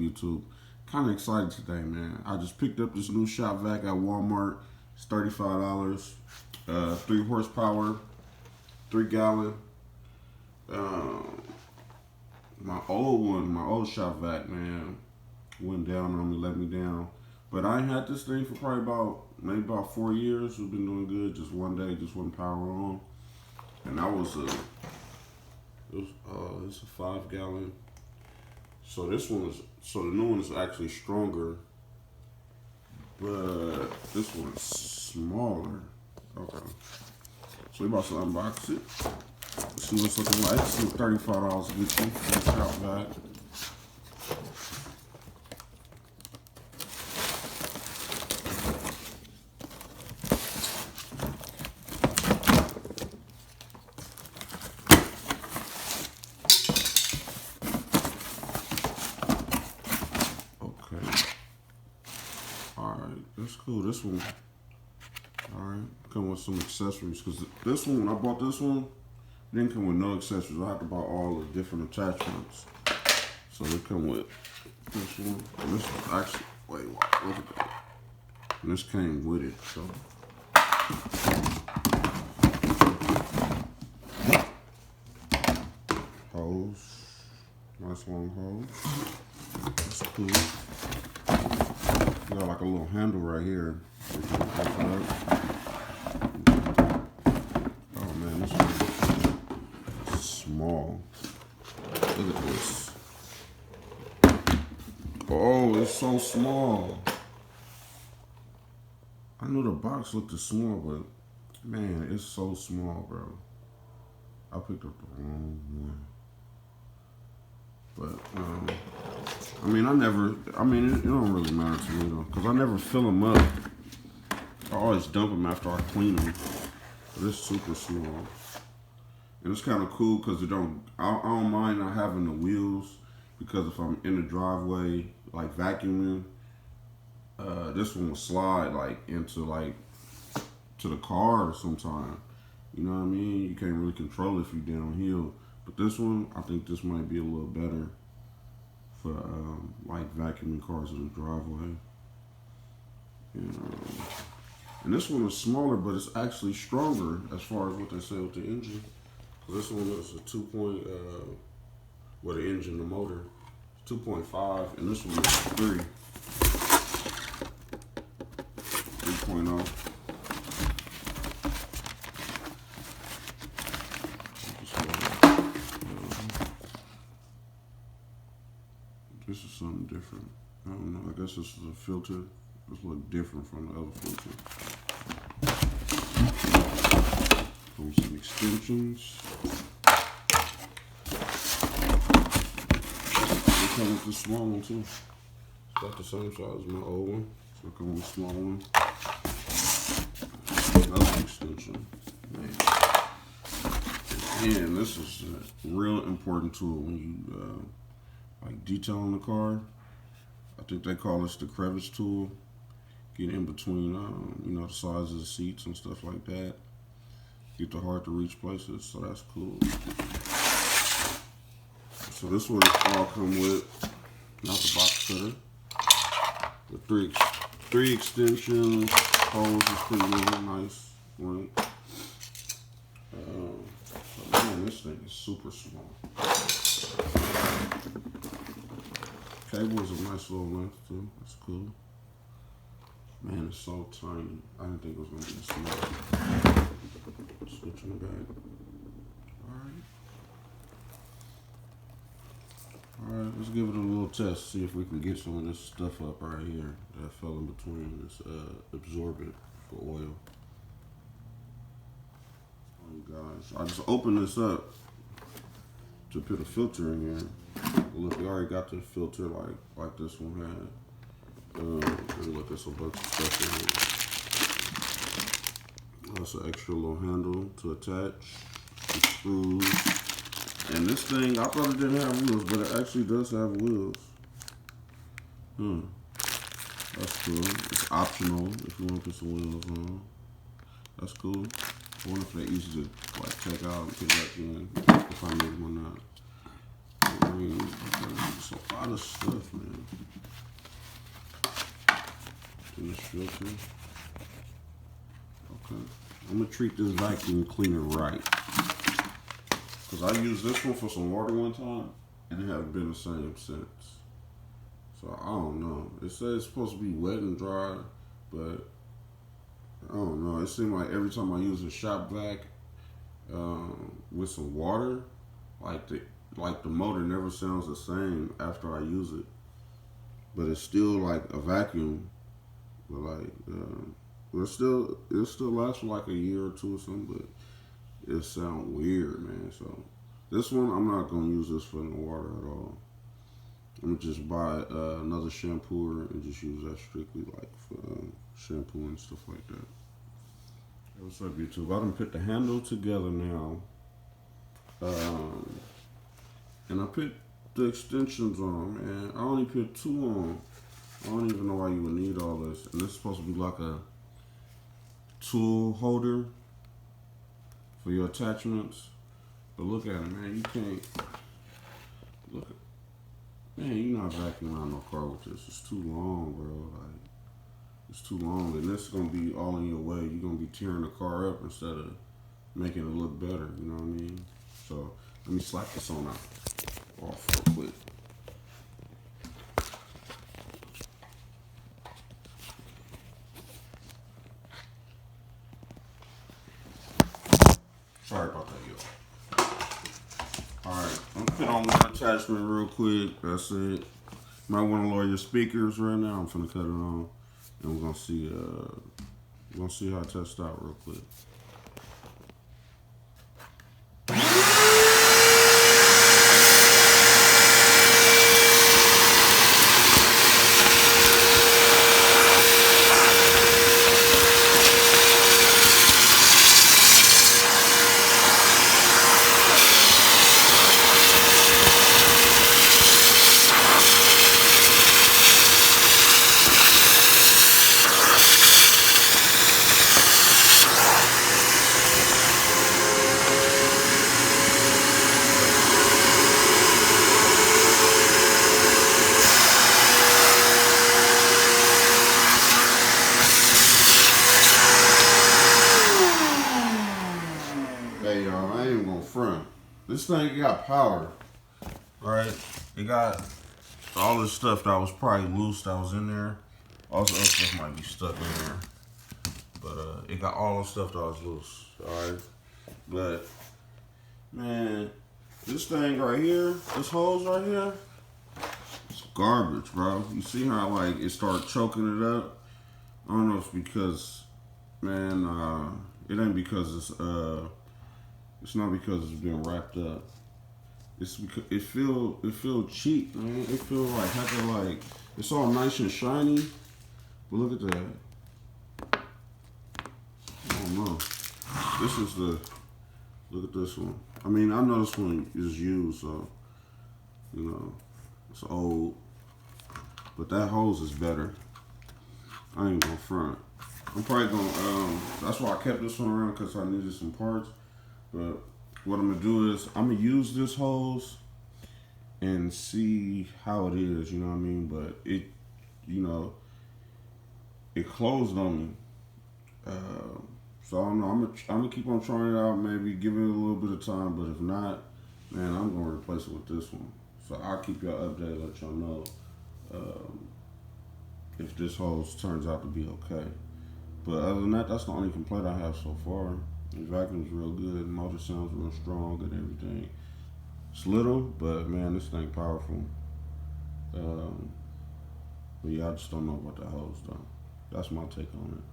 YouTube. Kind of excited today, man. I just picked up this new shop vac at Walmart. It's $35. 3 horsepower, 3-gallon. My old shop vac, man, went down on me, let me down. But I ain't had this thing for probably maybe about 4 years. We've been doing good. Just one day, just one power on, and that was it's a 5-gallon. So the new one is actually stronger, but this one's smaller. Okay. So we about to unbox it. See what it's looking like. See what $35 get you for this shop vac. Alright, that's cool. This one, alright, come with some accessories. Because this one, when I bought this one, it didn't come with no accessories. I had to buy all the different attachments. So they come with this one. And this one actually, wait, look at that. And this came with it, so. Hose. Nice long hose. That's cool. Got like a little handle right here. Oh man, this is small. Look at this. Oh, it's so small. I knew the box looked small, but man, it's so small, bro. I picked up the wrong one. But, I mean, it don't really matter to me, though, because I never fill them up. I always dump them after I clean them. But it's super small. And it's kind of cool because I don't mind not having the wheels, because if I'm in the driveway, like vacuuming, this one will slide, like, into, like, to the car sometime. You know what I mean? You can't really control it if you're downhill. But this one, I think this might be a little better for like vacuuming cars in the driveway. And this one is smaller, but it's actually stronger as far as what they say with the engine. This one is a 2 point, the engine, the motor, 2.5, and this one is 3.0. This is something different. I don't know. I guess this is a filter. This looks different from the other filter. Some extensions. They come with the small one too. It's about the same size as my old one. So it comes with a small one. Another extension. Man. And this is a real important tool when you like detailing the car. I think they call this the crevice tool. Get in between, the sides of the seats and stuff like that. Get the hard to reach places, so that's cool. So this one all come with, not the box cutter. The three extensions, hose is pretty really nice, right? So man, this thing is super small. Cable is a nice little length too. That's cool. Man, it's so tiny. I didn't think it was gonna be this small. Switching the back. Alright, let's give it a little test. See if we can get some of this stuff up right here that fell in between this absorbent for oil. Oh gosh, I just opened this up to put a filter in here. Look, we already got the filter like this one had. Look, there's a bunch of stuff in here. That's an extra little handle to attach the screws. And this thing, I thought it didn't have wheels, but it actually does have wheels. That's cool. It's optional if you want to put some wheels on. That's cool. I wonder if they're easy to like take out and put back in if I need them or not. I mean, there's a lot of stuff, man. filter. Okay. I'm gonna treat this vacuum cleaner right. Cause I used this one for some water one time and it hasn't been the same since. So I don't know. It says it's supposed to be wet and dry, but I don't know. It seems like every time I use a shop vac with some water, like the motor never sounds the same after I use it. But it's still like a vacuum. But like it still lasts for like a year or two or something. But it sounds weird, man. So this one I'm not gonna use this for the water at all. I'm gonna just buy another shampooer and just use that strictly like for shampoo and stuff like that. Hey, what's up, YouTube? I done put the handle together now, and I put the extensions on, man. I only put 2 on. I don't even know why you would need all this. And this is supposed to be like a tool holder for your attachments. But look at it, man. You can't look at. Man, you're not vacuuming around no car with this. It's too long, bro. Like, it's too long, and this is gonna be all in your way. You're gonna be tearing the car up instead of making it look better. You know what I mean? So let me slap this on off real quick. Sorry about that, yo. Alright, I'm gonna put on one attachment real quick. That's it. Might want to lower your speakers right now. I'm finna cut it on. And we're gonna see how it tests out real quick. Hey y'all, I ain't even gonna front. This thing got power, right? It got all this stuff that was probably loose that was in there. All this other stuff might be stuck in there. But it got all the stuff that was loose, alright? But, man, this thing right here, this hose right here, it's garbage, bro. You see how, like, it started choking it up? I don't know if it's because, man, it ain't because it's not because it's been wrapped up. It's because it feel cheap, man. It feel like it's all nice and shiny. But look at that. I don't know. Look at this one. I mean, I know this one is used, so you know it's old. But that hose is better. I ain't gonna front. I'm probably gonna. That's why I kept this one around because I needed some parts. But what I'm gonna do is I'm gonna use this hose and see how it is. You know what I mean? But it, you know, it closed on me. So I don't know. I'm gonna keep on trying it out. Maybe give it a little bit of time. But if not, man, I'm gonna replace it with this one. So I'll keep y'all updated. Let y'all know if this hose turns out to be okay. But other than that, that's the only complaint I have so far. The vacuum's real good. The motor sounds real strong and everything. It's little, but man, this thing powerful. But yeah, I just don't know about the hose though. That's my take on it.